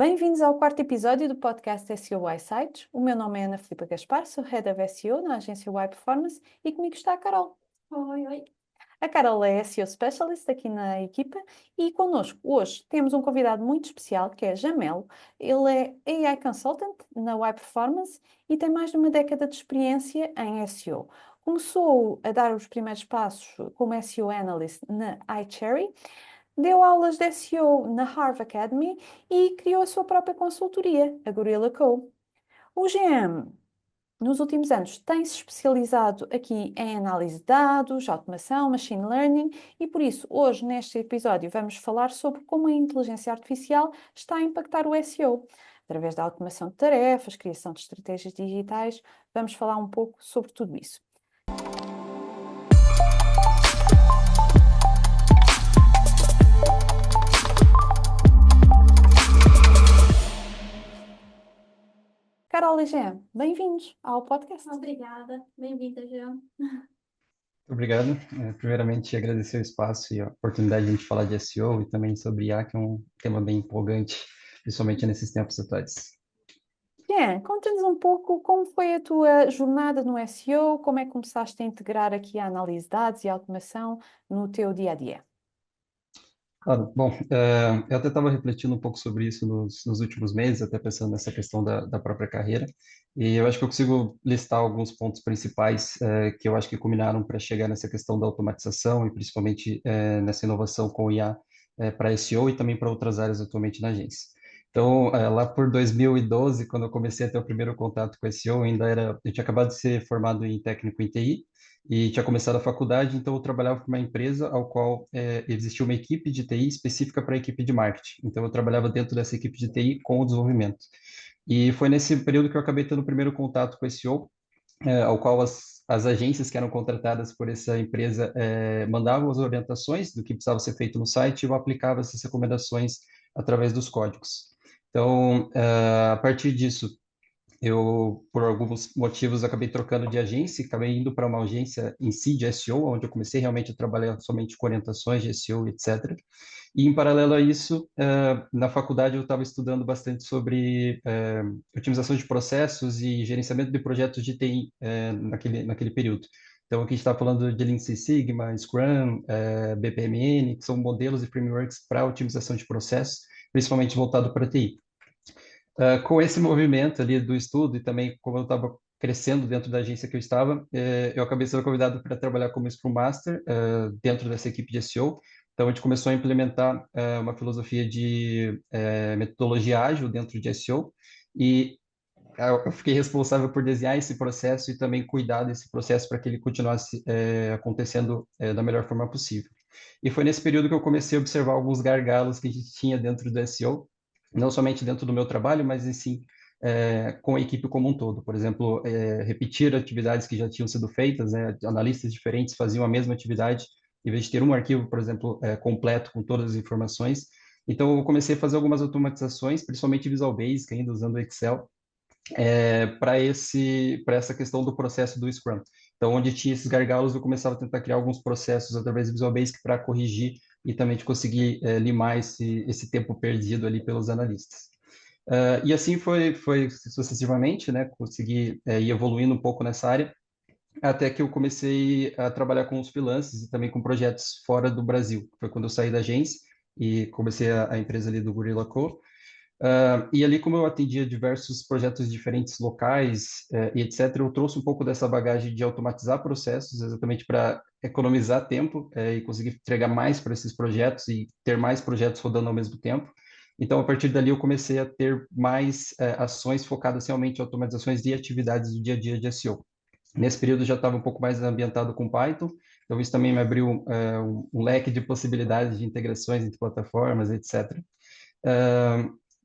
Bem-vindos ao quarto episódio do podcast SEO Y Sites. O meu nome é Ana Filipa Gaspar, sou Head of SEO na agência Y Performance e comigo está a Carol. Oi, oi. A Carol é SEO Specialist aqui na equipa e connosco hoje temos um convidado muito especial que é Jamel. Ele é AI Consultant na Y Performance e tem mais de uma década de experiência em SEO. Começou a dar os primeiros passos como SEO Analyst na iCherry, deu aulas de SEO na Harvard Academy e criou a sua própria consultoria, a Gorilla Co. O GM, nos últimos anos, tem-se especializado aqui em análise de dados, automação, machine learning e, por isso, hoje, neste episódio, vamos falar sobre como a inteligência artificial está a impactar o SEO. Através da automação de tarefas, criação de estratégias digitais, vamos falar um pouco sobre tudo isso. Carol e Jean, bem-vindos ao podcast. Obrigada. Bem-vinda, Jean. Obrigado. Primeiramente, agradecer o espaço e a oportunidade de a gente falar de SEO e também sobre IA, que é um tema bem empolgante, principalmente nesses tempos atuais. Jean, conta-nos um pouco como foi a tua jornada no SEO, como é que começaste a integrar aqui a análise de dados e a automação no teu dia-a-dia? Claro, bom, eu até estava refletindo um pouco sobre isso nos últimos meses, até pensando nessa questão da própria carreira, e eu acho que eu consigo listar alguns pontos principais que eu acho que culminaram para chegar nessa questão da automatização e principalmente nessa inovação com IA para SEO e também para outras áreas atualmente na agência. Então, lá por 2012, quando eu comecei a ter o primeiro contato com SEO, eu tinha acabado de ser formado em técnico em TI, e tinha começado a faculdade, então eu trabalhava para uma empresa ao qual existia uma equipe de TI específica para a equipe de marketing. Então eu trabalhava dentro dessa equipe de TI com o desenvolvimento. E foi nesse período que eu acabei tendo o primeiro contato com o SEO, ao qual as agências que eram contratadas por essa empresa mandavam as orientações do que precisava ser feito no site e eu aplicava essas recomendações através dos códigos. Então, a partir disso, eu, por alguns motivos, acabei trocando de agência, acabei indo para uma agência em si de SEO, onde eu comecei realmente a trabalhar somente com orientações de SEO, etc. E, em paralelo a isso, na faculdade eu estava estudando bastante sobre otimização de processos e gerenciamento de projetos de TI naquele período. Então, aqui a gente está falando de Lean Six Sigma, Scrum, BPMN, que são modelos e frameworks para otimização de processos, principalmente voltado para TI. Com esse movimento ali do estudo e também como eu estava crescendo dentro da agência que eu estava, eu acabei sendo convidado para trabalhar como Scrum Master dentro dessa equipe de SEO. Então, a gente começou a implementar uma filosofia de metodologia ágil dentro de SEO e eu fiquei responsável por desenhar esse processo e também cuidar desse processo para que ele continuasse acontecendo da melhor forma possível. E foi nesse período que eu comecei a observar alguns gargalos que a gente tinha dentro do SEO, não somente dentro do meu trabalho, mas sim com a equipe como um todo. Por exemplo, repetir atividades que já tinham sido feitas, né? Analistas diferentes faziam a mesma atividade, em vez de ter um arquivo, por exemplo, completo com todas as informações. Então, eu comecei a fazer algumas automatizações, principalmente Visual Basic, ainda usando o Excel, para essa questão do processo do Scrum. Então, onde tinha esses gargalos, eu começava a tentar criar alguns processos através do Visual Basic para corrigir e também de conseguir limar esse tempo perdido ali pelos analistas. E assim foi sucessivamente, né? Consegui ir evoluindo um pouco nessa área, até que eu comecei a trabalhar com os freelancers e também com projetos fora do Brasil. Foi quando eu saí da agência e comecei a empresa ali do Gorilla Co. E ali, como eu atendia diversos projetos diferentes locais e etc., eu trouxe um pouco dessa bagagem de automatizar processos, exatamente para economizar tempo e conseguir entregar mais para esses projetos e ter mais projetos rodando ao mesmo tempo. Então, a partir dali, eu comecei a ter mais ações focadas realmente em automatizações de atividades do dia a dia de SEO. Nesse período, eu já estava um pouco mais ambientado com Python, então isso também me abriu um leque de possibilidades de integrações entre plataformas, etc.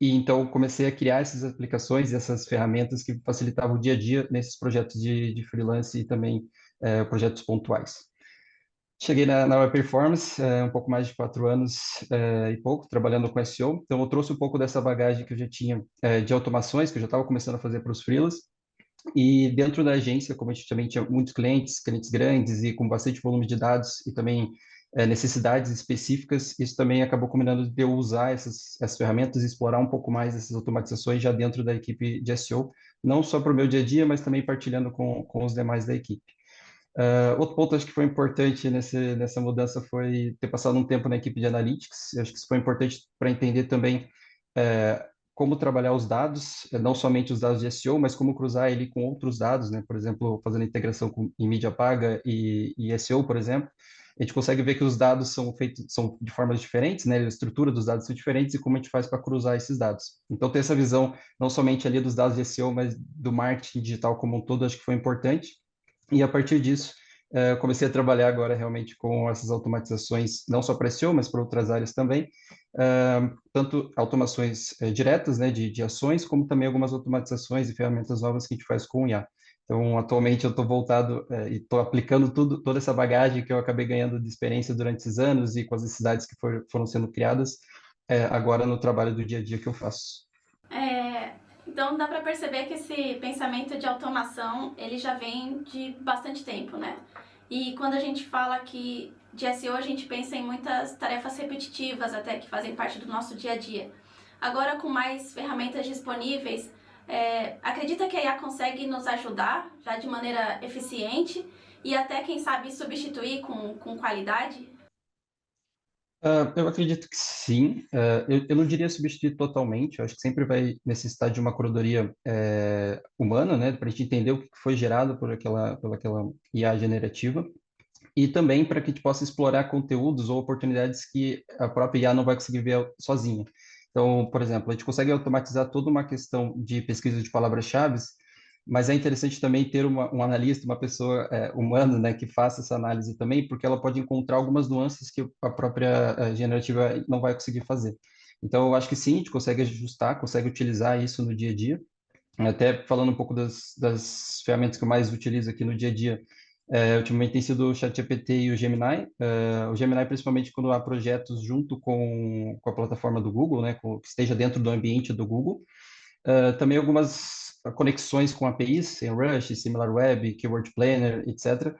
E então comecei a criar essas aplicações, essas ferramentas que facilitavam o dia a dia nesses projetos de freelance e também projetos pontuais. Cheguei na Web Performance, um pouco mais de 4 anos e pouco, trabalhando com SEO. Então, eu trouxe um pouco dessa bagagem que eu já tinha de automações, que eu já estava começando a fazer para os freelas. E dentro da agência, como a gente também tinha muitos clientes, clientes grandes e com bastante volume de dados e também necessidades específicas. Isso também acabou combinando de eu usar essas ferramentas e explorar um pouco mais essas automatizações já dentro da equipe de SEO, não só para o meu dia a dia, mas também partilhando com os demais da equipe. Outro ponto acho que foi importante nessa mudança foi ter passado um tempo na equipe de Analytics. Eu acho que isso foi importante para entender também é, como trabalhar os dados, não somente os dados de SEO, mas como cruzar ele com outros dados, né? Por exemplo, fazendo integração em mídia paga e SEO, por exemplo. A gente consegue ver que os dados são feitos são de formas diferentes, né? A estrutura dos dados são diferentes e como a gente faz para cruzar esses dados. Então, ter essa visão não somente ali dos dados de SEO, mas do marketing digital como um todo, acho que foi importante. E a partir disso, comecei a trabalhar agora realmente com essas automatizações, não só para SEO, mas para outras áreas também, tanto automações diretas, né, de ações, como também algumas automatizações e ferramentas novas que a gente faz com o IA. Então, atualmente eu estou voltado e estou aplicando toda essa bagagem que eu acabei ganhando de experiência durante esses anos e com as necessidades que foram sendo criadas, agora no trabalho do dia a dia que eu faço. Então dá para perceber que esse pensamento de automação ele já vem de bastante tempo, né? E quando a gente fala que de SEO, a gente pensa em muitas tarefas repetitivas até que fazem parte do nosso dia a dia. Agora, com mais ferramentas disponíveis, acredita que a IA consegue nos ajudar já de maneira eficiente e até, quem sabe, substituir com qualidade? Eu acredito que sim. Eu não diria substituir totalmente. Eu acho que sempre vai necessitar de uma curadoria humana, né, para a gente entender o que foi gerado por aquela IA generativa e também para que a gente possa explorar conteúdos ou oportunidades que a própria IA não vai conseguir ver sozinha. Então, por exemplo, a gente consegue automatizar toda uma questão de pesquisa de palavras-chave, mas é interessante também ter um analista, uma pessoa humana, né, que faça essa análise também, porque ela pode encontrar algumas nuances que a própria generativa não vai conseguir fazer. Então, eu acho que sim, a gente consegue ajustar, consegue utilizar isso no dia a dia. Até falando um pouco das ferramentas que eu mais utilizo aqui no dia a dia, ultimamente tem sido o ChatGPT e o Gemini. O Gemini, principalmente quando há projetos junto com a plataforma do Google, né, que esteja dentro do ambiente do Google. Também algumas conexões com APIs, SEMrush, SimilarWeb, Keyword Planner, etc.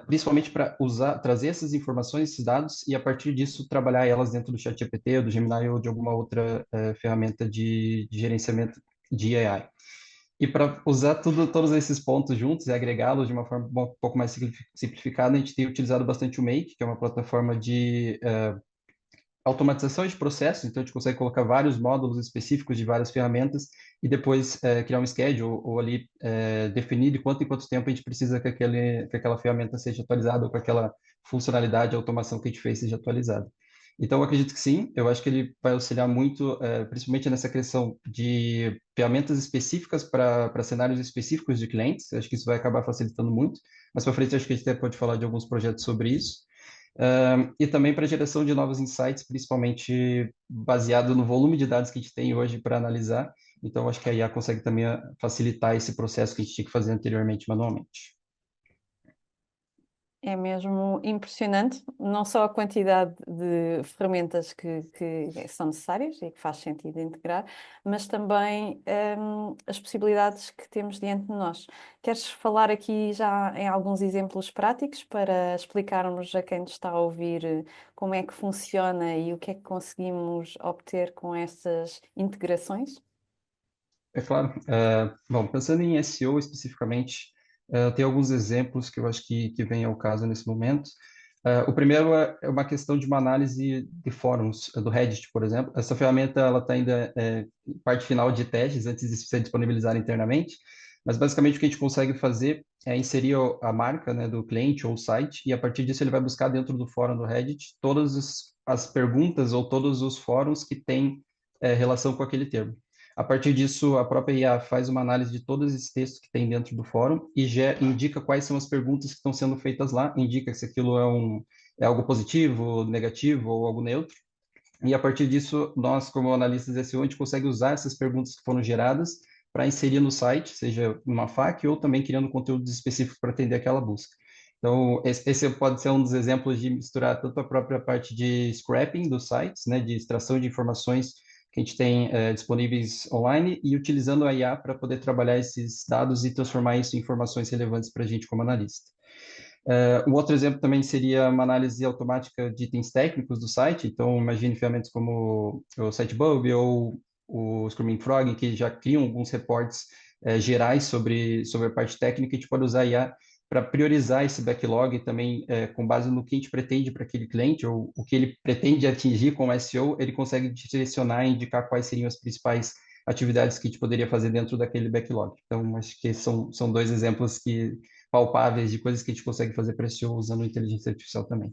Principalmente para trazer essas informações, esses dados, e a partir disso trabalhar elas dentro do ChatGPT, ou do Gemini ou de alguma outra ferramenta de gerenciamento de AI. E para usar todos esses pontos juntos e agregá-los de uma forma um pouco mais simplificada, a gente tem utilizado bastante o Make, que é uma plataforma de automatização de processos, então a gente consegue colocar vários módulos específicos de várias ferramentas e depois criar um schedule ou ali definir de quanto em quanto tempo a gente precisa que aquela ferramenta seja atualizada ou que aquela funcionalidade, automação que a gente fez seja atualizada. Então, eu acredito que sim, eu acho que ele vai auxiliar muito, principalmente nessa questão de ferramentas específicas para cenários específicos de clientes, eu acho que isso vai acabar facilitando muito, mas para frente acho que a gente até pode falar de alguns projetos sobre isso. E também para geração de novos insights, principalmente baseado no volume de dados que a gente tem hoje para analisar. Então, acho que a IA consegue também facilitar esse processo que a gente tinha que fazer anteriormente manualmente. É mesmo impressionante, não só a quantidade de ferramentas que são necessárias e que faz sentido integrar, mas também as possibilidades que temos diante de nós. Queres falar aqui já em alguns exemplos práticos para explicarmos a quem nos está a ouvir como é que funciona e o que é que conseguimos obter com essas integrações? É claro. Bom, pensando em SEO especificamente, tem alguns exemplos que eu acho que vêm ao caso nesse momento. O primeiro é uma questão de uma análise de fóruns, do Reddit, por exemplo. Essa ferramenta ela está ainda em parte final de testes, antes de ser disponibilizada internamente, mas basicamente o que a gente consegue fazer é inserir a marca, né, do cliente ou o site, e a partir disso ele vai buscar dentro do fórum do Reddit todas as perguntas ou todos os fóruns que têm relação com aquele termo. A partir disso, a própria IA faz uma análise de todos esses textos que tem dentro do fórum e já indica quais são as perguntas que estão sendo feitas lá, indica se aquilo é algo positivo, negativo ou algo neutro. E a partir disso, nós, como analistas de SEO, a gente consegue usar essas perguntas que foram geradas para inserir no site, seja numa FAQ ou também criando conteúdos específicos para atender aquela busca. Então, esse pode ser um dos exemplos de misturar tanto a própria parte de scrapping dos sites, né, de extração de informações que a gente tem disponíveis online e utilizando a IA para poder trabalhar esses dados e transformar isso em informações relevantes para a gente como analista. Um outro exemplo também seria uma análise automática de itens técnicos do site. Então, imagine ferramentas como o Sitebulb ou o Screaming Frog, que já criam alguns reportes gerais sobre a parte técnica. A gente pode usar a IA para priorizar esse backlog também, com base no que a gente pretende para aquele cliente, ou o que ele pretende atingir com o SEO, ele consegue direcionar e indicar quais seriam as principais atividades que a gente poderia fazer dentro daquele backlog. Então, acho que são dois exemplos palpáveis de coisas que a gente consegue fazer para SEO usando inteligência artificial também.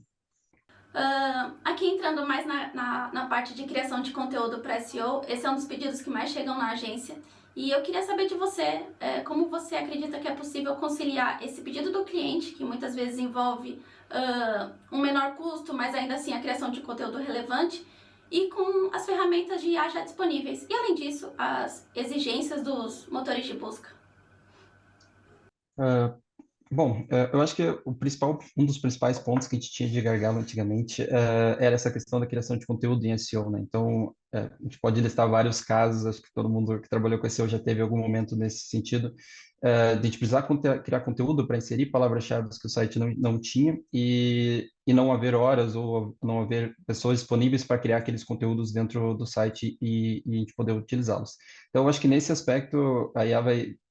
Aqui entrando mais na parte de criação de conteúdo para SEO, esse é um dos pedidos que mais chegam na agência. E eu queria saber de você, como você acredita que é possível conciliar esse pedido do cliente, que muitas vezes envolve um menor custo, mas ainda assim a criação de conteúdo relevante, e com as ferramentas de IA já disponíveis. E além disso, as exigências dos motores de busca. Uh, Bom, eu acho que um dos principais pontos que a gente tinha de gargalo antigamente era essa questão da criação de conteúdo em SEO, né? Então, a gente pode listar vários casos, acho que todo mundo que trabalhou com SEO já teve algum momento nesse sentido, de a gente precisar criar conteúdo para inserir palavras-chave que o site não tinha e não haver horas ou não haver pessoas disponíveis para criar aqueles conteúdos dentro do site e a gente poder utilizá-los. Então, eu acho que nesse aspecto a IA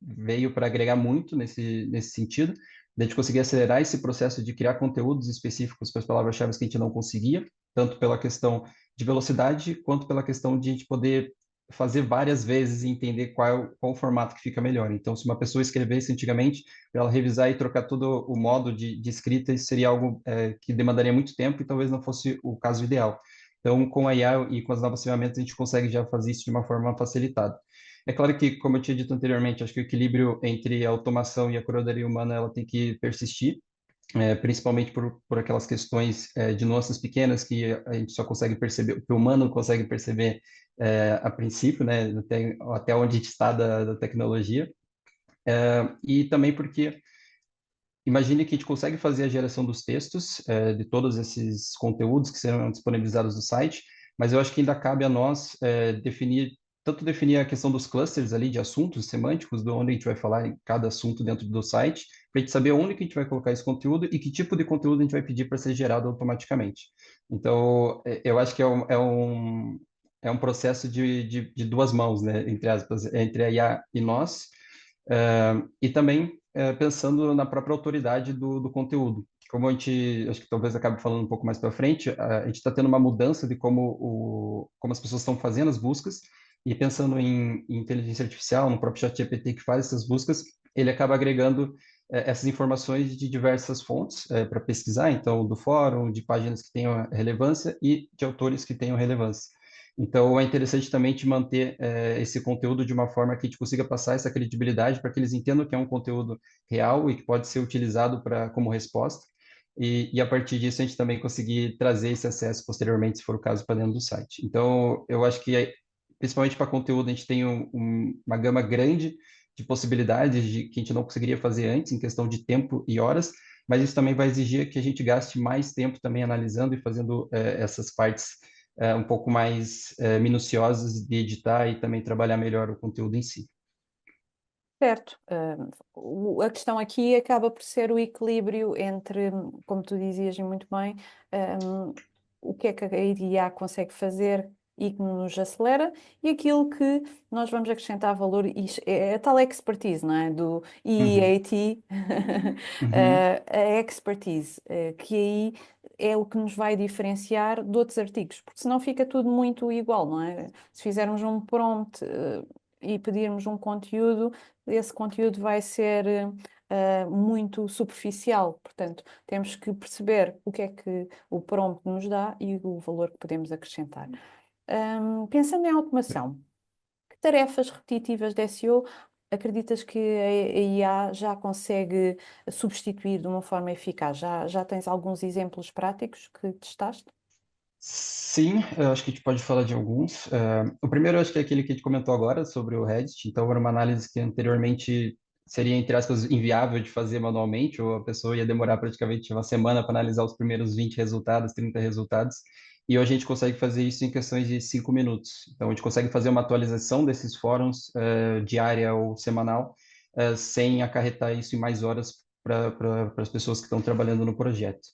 veio para agregar muito nesse sentido, de a gente conseguir acelerar esse processo de criar conteúdos específicos para as palavras-chave que a gente não conseguia, tanto pela questão de velocidade, quanto pela questão de a gente poder fazer várias vezes e entender qual o formato que fica melhor. Então, se uma pessoa escrevesse antigamente, para ela revisar e trocar todo o modo de escrita, isso seria algo que demandaria muito tempo e talvez não fosse o caso ideal. Então, com a IA e com as novas ferramentas, a gente consegue já fazer isso de uma forma facilitada. É claro que, como eu tinha dito anteriormente, acho que o equilíbrio entre a automação e a curadoria humana ela tem que persistir, principalmente por aquelas questões de nuances pequenas que a gente só consegue perceber, que o humano consegue perceber a princípio, né, até onde a gente está da tecnologia. E também porque imagine que a gente consegue fazer a geração dos textos, de todos esses conteúdos que serão disponibilizados no site, mas eu acho que ainda cabe a nós definir a questão dos clusters ali de assuntos semânticos, de onde a gente vai falar em cada assunto dentro do site, para a gente saber onde que a gente vai colocar esse conteúdo e que tipo de conteúdo a gente vai pedir para ser gerado automaticamente. Então, eu acho que é um processo de duas mãos, né, entre aspas, entre a IA e nós, e também pensando na própria autoridade do conteúdo. Como a gente, acho que talvez acabe falando um pouco mais para frente, a gente está tendo uma mudança de como as pessoas estão fazendo as buscas, e pensando em inteligência artificial, no próprio ChatGPT que faz essas buscas, ele acaba agregando essas informações de diversas fontes para pesquisar, então do fórum, de páginas que tenham relevância e de autores que tenham relevância. Então, é interessante também te manter esse conteúdo de uma forma que a gente consiga passar essa credibilidade para que eles entendam que é um conteúdo real e que pode ser utilizado como resposta. E a partir disso, a gente também conseguir trazer esse acesso posteriormente, se for o caso, para dentro do site. Então, eu acho que, principalmente para conteúdo, a gente tem uma gama grande de possibilidades que a gente não conseguiria fazer antes, em questão de tempo e horas, mas isso também vai exigir que a gente gaste mais tempo também analisando e fazendo essas partes um pouco mais minuciosas de editar e também trabalhar melhor o conteúdo em si. Certo. A questão aqui acaba por ser o equilíbrio entre, como tu dizias e muito bem, o que é que a IA consegue fazer e que nos acelera, e aquilo que nós vamos acrescentar valor, e é a tal expertise, não é? Do Uhum, EAT, uhum, a expertise, que aí é o que nos vai diferenciar de outros artigos, porque senão fica tudo muito igual, não é? Se fizermos um prompt, e pedirmos um conteúdo, esse conteúdo vai ser muito superficial. Portanto, temos que perceber o que é que o prompt nos dá e o valor que podemos acrescentar. Pensando em automação, que tarefas repetitivas de SEO acreditas que a IA já consegue substituir de uma forma eficaz? Já tens alguns exemplos práticos que testaste? Sim, eu acho que a gente pode falar de alguns. O primeiro, eu acho que é aquele que a gente comentou agora, sobre o Reddit. Então, era uma análise que anteriormente seria, entre aspas, inviável de fazer manualmente, ou a pessoa ia demorar praticamente uma semana para analisar os primeiros 20 resultados, 30 resultados. E hoje a gente consegue fazer isso em questões de 5 minutos. Então, a gente consegue fazer uma atualização desses fóruns, diária ou semanal, sem acarretar isso em mais horas para as pessoas que estão trabalhando no projeto.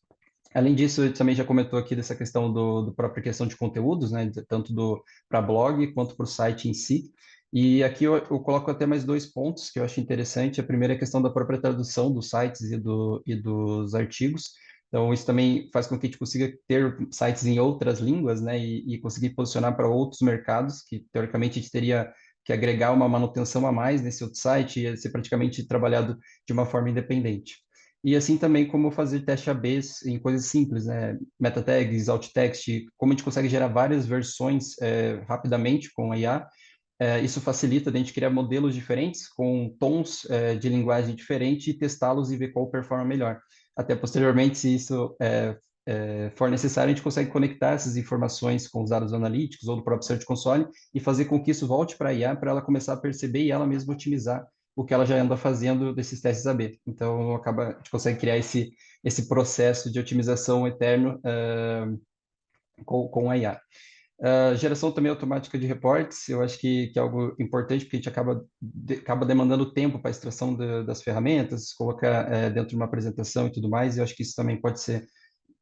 Além disso, ele também já comentou aqui dessa questão do própria questão de conteúdos, né, tanto para blog quanto para o site em si. E aqui eu coloco até mais dois pontos que eu acho interessante. A primeira é a questão da própria tradução dos sites e dos artigos. Então, isso também faz com que a gente consiga ter sites em outras línguas, né, e conseguir posicionar para outros mercados, que teoricamente a gente teria que agregar uma manutenção a mais nesse outro site e ser praticamente trabalhado de uma forma independente. E assim também como fazer teste A/B em coisas simples, né? Meta tags, alt text, como a gente consegue gerar várias versões rapidamente com a IA. Isso facilita a gente criar modelos diferentes com tons de linguagem diferente e testá-los e ver qual performa melhor. Até posteriormente, se isso for necessário, a gente consegue conectar essas informações com os dados analíticos ou do próprio Search Console e fazer com que isso volte para a IA para ela começar a perceber e ela mesma otimizar o que ela já anda fazendo desses testes A/B. Então, a gente consegue criar esse processo de otimização eterno com a IA. Geração também automática de reportes, eu acho que é algo importante, porque a gente acaba demandando tempo para a extração das ferramentas, colocar dentro de uma apresentação e tudo mais, e eu acho que isso também pode ser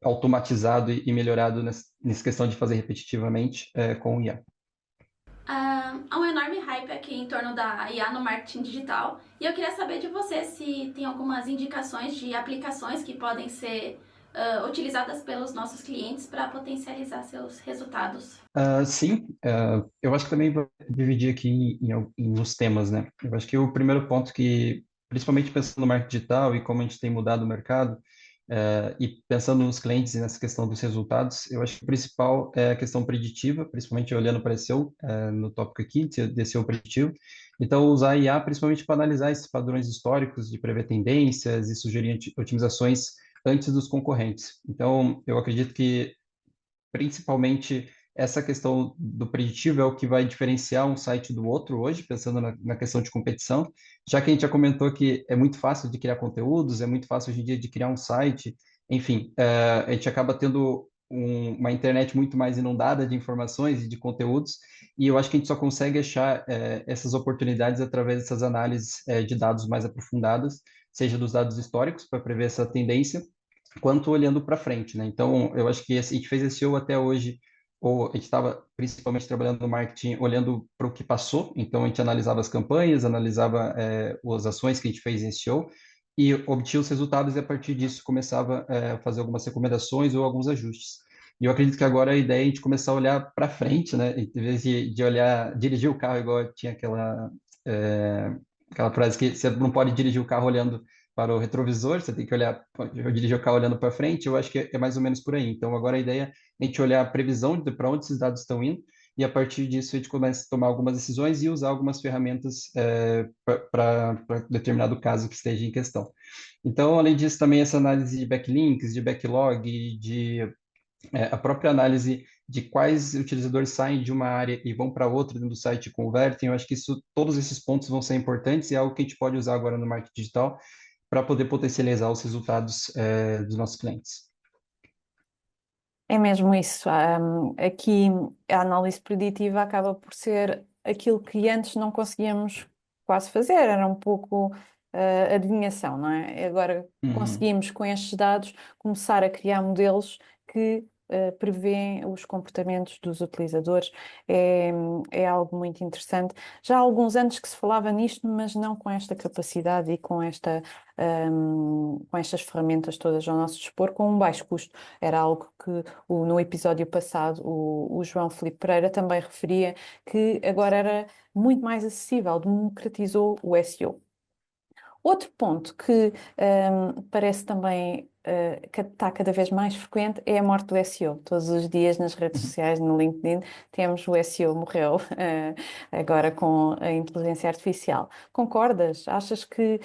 automatizado e melhorado nessa questão de fazer repetitivamente com o IA. Há um enorme hype aqui em torno da IA no marketing digital e eu queria saber de você se tem algumas indicações de aplicações que podem ser utilizadas pelos nossos clientes para potencializar seus resultados. Sim, eu acho que também vou dividir aqui nos temas, né? Eu acho que o primeiro ponto que, principalmente pensando no marketing digital e como a gente tem mudado o mercado, e pensando nos clientes e nessa questão dos resultados, eu acho que o principal é a questão preditiva, principalmente olhando para SEO, no tópico aqui, de SEO preditivo. Então, usar a IA principalmente para analisar esses padrões históricos, de prever tendências e sugerir otimizações antes dos concorrentes. Então, eu acredito que principalmente essa questão do preditivo é o que vai diferenciar um site do outro hoje, pensando na questão de competição, já que a gente já comentou que é muito fácil de criar conteúdos, é muito fácil hoje em dia de criar um site, enfim, a gente acaba tendo uma internet muito mais inundada de informações e de conteúdos, e eu acho que a gente só consegue achar essas oportunidades através dessas análises de dados mais aprofundadas, seja dos dados históricos, para prever essa tendência, quanto olhando para frente, né? Então, eu acho que a gente fez esse SEO até hoje, ou a gente estava principalmente trabalhando no marketing, olhando para o que passou. Então, a gente analisava as campanhas, analisava as ações que a gente fez em SEO e obtinha os resultados e a partir disso começava a fazer algumas recomendações ou alguns ajustes. E eu acredito que agora a ideia é a gente começar a olhar para frente, né? Em vez de olhar, dirigir o carro igual tinha aquela frase que você não pode dirigir o carro olhando para o retrovisor, você tem que olhar, eu dirigir o carro olhando para frente, eu acho que é mais ou menos por aí. Então, agora a ideia é a gente olhar a previsão de para onde esses dados estão indo, e a partir disso a gente começa a tomar algumas decisões e usar algumas ferramentas para determinado caso que esteja em questão. Então, além disso, também essa análise de backlinks, de backlog, a própria análise de quais utilizadores saem de uma área e vão para outra dentro do site e convertem, eu acho que todos esses pontos vão ser importantes e é algo que a gente pode usar agora no marketing digital para poder potencializar os resultados dos nossos clientes. É mesmo isso. Aqui a análise preditiva acaba por ser aquilo que antes não conseguíamos quase fazer, era um pouco adivinhação, não é? Agora Uhum. conseguimos, com estes dados, começar a criar modelos que prevêem os comportamentos dos utilizadores. É, é algo muito interessante. Já há alguns anos que se falava nisto, mas não com esta capacidade e com estas ferramentas todas ao nosso dispor, com um baixo custo. Era algo que no episódio passado o João Filipe Pereira também referia, que agora era muito mais acessível, democratizou o SEO. Outro ponto que parece também que está cada vez mais frequente é a morte do SEO. Todos os dias nas redes sociais, no LinkedIn, temos o SEO morreu, agora com a inteligência artificial. Concordas? Achas que,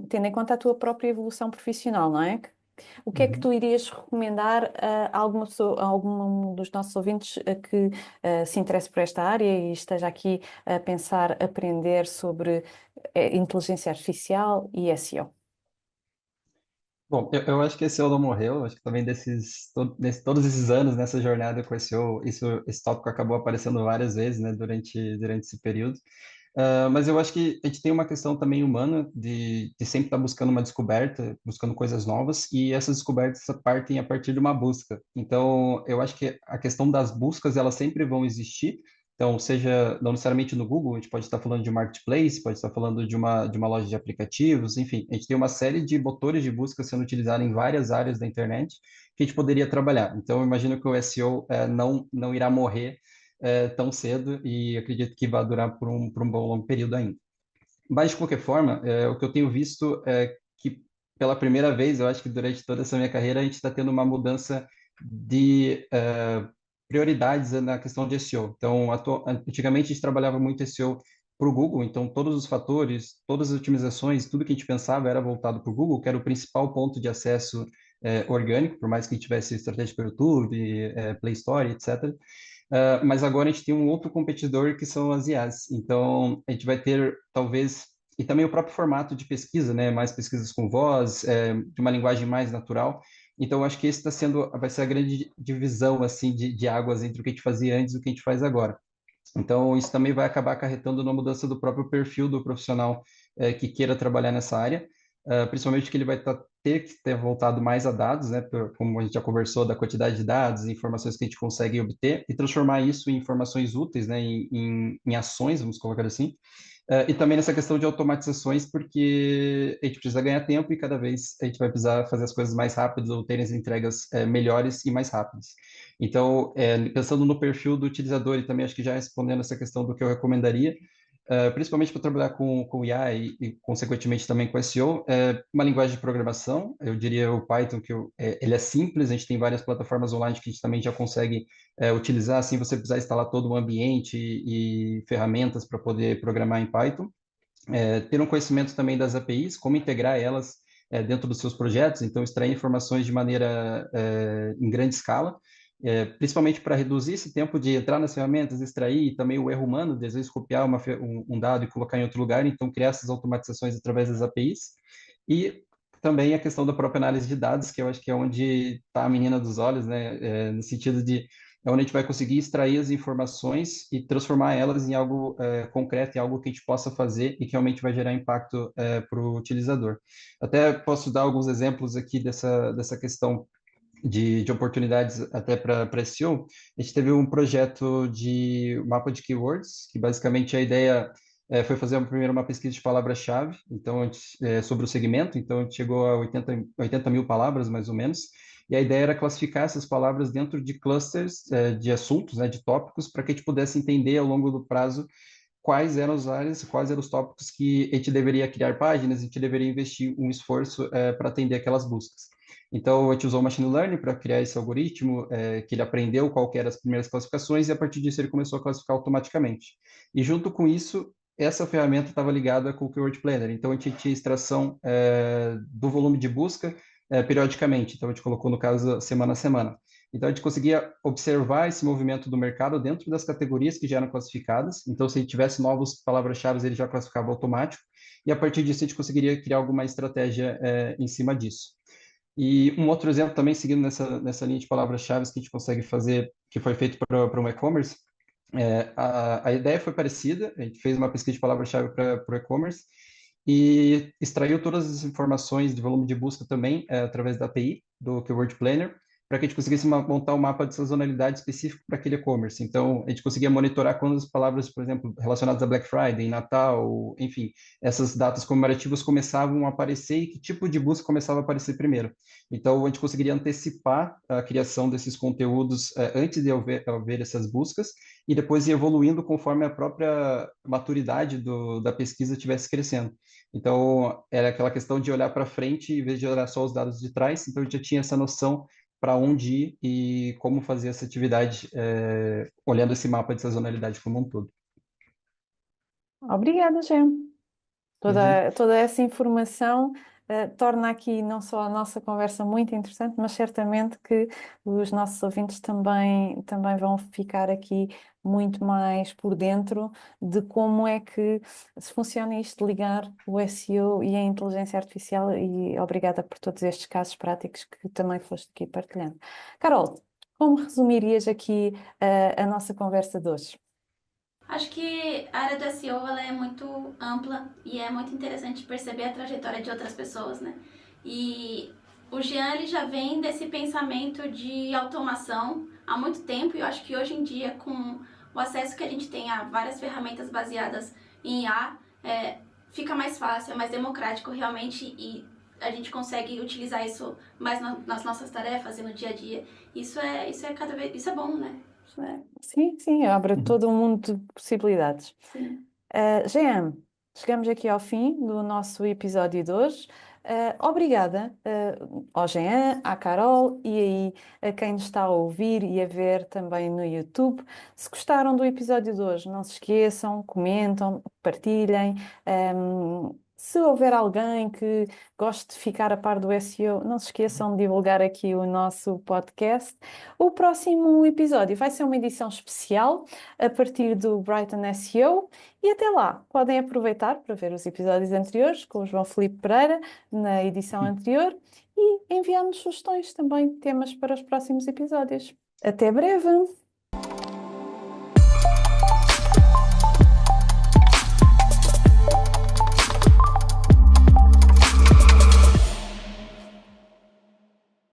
tendo em conta a tua própria evolução profissional, não é? O que é que Uhum. tu irias recomendar a alguma pessoa, a algum dos nossos ouvintes que se interesse por esta área e esteja aqui a pensar aprender sobre inteligência artificial e SEO? Bom, eu acho que esse SEO não morreu, acho que também todos esses anos nessa jornada com esse SEO, esse tópico acabou aparecendo várias vezes, né, durante esse período. Mas eu acho que a gente tem uma questão também humana de sempre estar buscando uma descoberta, buscando coisas novas, e essas descobertas partem a partir de uma busca. Então, eu acho que a questão das buscas, elas sempre vão existir. Então, seja não necessariamente no Google, a gente pode estar falando de um marketplace, pode estar falando de uma loja de aplicativos, enfim, a gente tem uma série de motores de busca sendo utilizados em várias áreas da internet que a gente poderia trabalhar. Então, eu imagino que o SEO não irá morrer tão cedo e acredito que vai durar por um bom longo período ainda. Mas, de qualquer forma, o que eu tenho visto é que, pela primeira vez, eu acho que durante toda essa minha carreira, a gente está tendo uma mudança de prioridades na questão de SEO. Então, antigamente, a gente trabalhava muito SEO para o Google, então todos os fatores, todas as otimizações, tudo que a gente pensava era voltado para o Google, que era o principal ponto de acesso orgânico, por mais que a gente tivesse estratégia para o YouTube, Play Store, etc. Mas agora a gente tem um outro competidor que são as IAs. Então, a gente vai ter, talvez, e também o próprio formato de pesquisa, né? Mais pesquisas com voz, de uma linguagem mais natural. Então, eu acho que esse vai ser a grande divisão, assim, de águas entre o que a gente fazia antes e o que a gente faz agora. Então, isso também vai acabar acarretando na mudança do próprio perfil do profissional que queira trabalhar nessa área, principalmente que ele vai ter que ter voltado mais a dados, né, como a gente já conversou, da quantidade de dados, informações que a gente consegue obter, e transformar isso em informações úteis, né, em ações, vamos colocar assim, e também nessa questão de automatizações, porque a gente precisa ganhar tempo e cada vez a gente vai precisar fazer as coisas mais rápidas ou ter as entregas melhores e mais rápidas. Então, pensando no perfil do utilizador e também acho que já respondendo essa questão do que eu recomendaria, principalmente para trabalhar com IA consequentemente, também com SEO, uma linguagem de programação, eu diria o Python, ele é simples, a gente tem várias plataformas online que a gente também já consegue utilizar, assim você precisar instalar todo o ambiente e ferramentas para poder programar em Python. Ter um conhecimento também das APIs, como integrar elas dentro dos seus projetos, então extrair informações de maneira em grande escala, principalmente para reduzir esse tempo de entrar nas ferramentas, extrair, e também o erro humano, de às vezes copiar um dado e colocar em outro lugar, então criar essas automatizações através das APIs. E também a questão da própria análise de dados, que eu acho que é onde está a menina dos olhos, né? No sentido de é onde a gente vai conseguir extrair as informações e transformar elas em algo concreto, em algo que a gente possa fazer e que realmente vai gerar impacto para o utilizador. Até posso dar alguns exemplos aqui dessa questão de oportunidades até para SEO. A gente teve um projeto de mapa de keywords, que basicamente a ideia foi fazer primeiro uma pesquisa de palavra-chave, então, sobre o segmento, então a gente chegou a 80 mil palavras, mais ou menos, e a ideia era classificar essas palavras dentro de clusters de assuntos, né, de tópicos, para que a gente pudesse entender ao longo do prazo quais eram as áreas, quais eram os tópicos que a gente deveria criar páginas, a gente deveria investir um esforço para atender aquelas buscas. Então, a gente usou o machine learning para criar esse algoritmo, que ele aprendeu qual que eram as primeiras classificações e a partir disso ele começou a classificar automaticamente. E junto com isso, essa ferramenta estava ligada com o Keyword Planner. Então, a gente tinha extração do volume de busca periodicamente. Então, a gente colocou, no caso, semana a semana. Então, a gente conseguia observar esse movimento do mercado dentro das categorias que já eram classificadas. Então, se tivesse novas palavras-chave, ele já classificava automático. E a partir disso, a gente conseguiria criar alguma estratégia em cima disso. E um outro exemplo também, seguindo nessa linha de palavras-chave que a gente consegue fazer, que foi feito para um e-commerce, a ideia foi parecida, a gente fez uma pesquisa de palavra-chave para o e-commerce e extraiu todas as informações de volume de busca também através da API do Keyword Planner, para que a gente conseguisse montar um mapa de sazonalidade específico para aquele e-commerce. Então, a gente conseguia monitorar quando as palavras, por exemplo, relacionadas a Black Friday, Natal, enfim, essas datas comemorativas começavam a aparecer e que tipo de busca começava a aparecer primeiro. Então, a gente conseguiria antecipar a criação desses conteúdos antes de haver essas buscas e depois ir evoluindo conforme a própria maturidade da pesquisa estivesse crescendo. Então, era aquela questão de olhar para frente em vez de olhar só os dados de trás. Então, a gente já tinha essa noção para onde ir e como fazer essa atividade, olhando esse mapa de sazonalidade como um todo. Obrigada, Gem. Uhum. Toda essa informação torna aqui não só a nossa conversa muito interessante, mas certamente que os nossos ouvintes também vão ficar aqui muito mais por dentro de como é que se funciona isto de ligar o SEO e a inteligência artificial, e obrigada por todos estes casos práticos que também foste aqui partilhando. Carol, como resumirias aqui a nossa conversa de hoje? Acho que a área do SEO ela é muito ampla e é muito interessante perceber a trajetória de outras pessoas, né? E o Jean ele já vem desse pensamento de automação há muito tempo e eu acho que hoje em dia, com o acesso que a gente tem a várias ferramentas baseadas em IA, fica mais fácil, é mais democrático realmente e a gente consegue utilizar isso mais nas nossas tarefas e no dia a dia. Isso é cada vez, isso é bom, né? Sim, sim, abre Uhum. todo um mundo de possibilidades. Sim. Jean, chegamos aqui ao fim do nosso episódio de hoje. Obrigada, ao Jean, à Carol e aí a quem nos está a ouvir e a ver também no YouTube. Se gostaram do episódio de hoje, não se esqueçam, comentam, partilhem. Se houver alguém que goste de ficar a par do SEO, não se esqueçam de divulgar aqui o nosso podcast. O próximo episódio vai ser uma edição especial a partir do Brighton SEO. E até lá, podem aproveitar para ver os episódios anteriores com o João Filipe Pereira, na edição anterior, e enviar-nos sugestões também, temas para os próximos episódios. Até breve!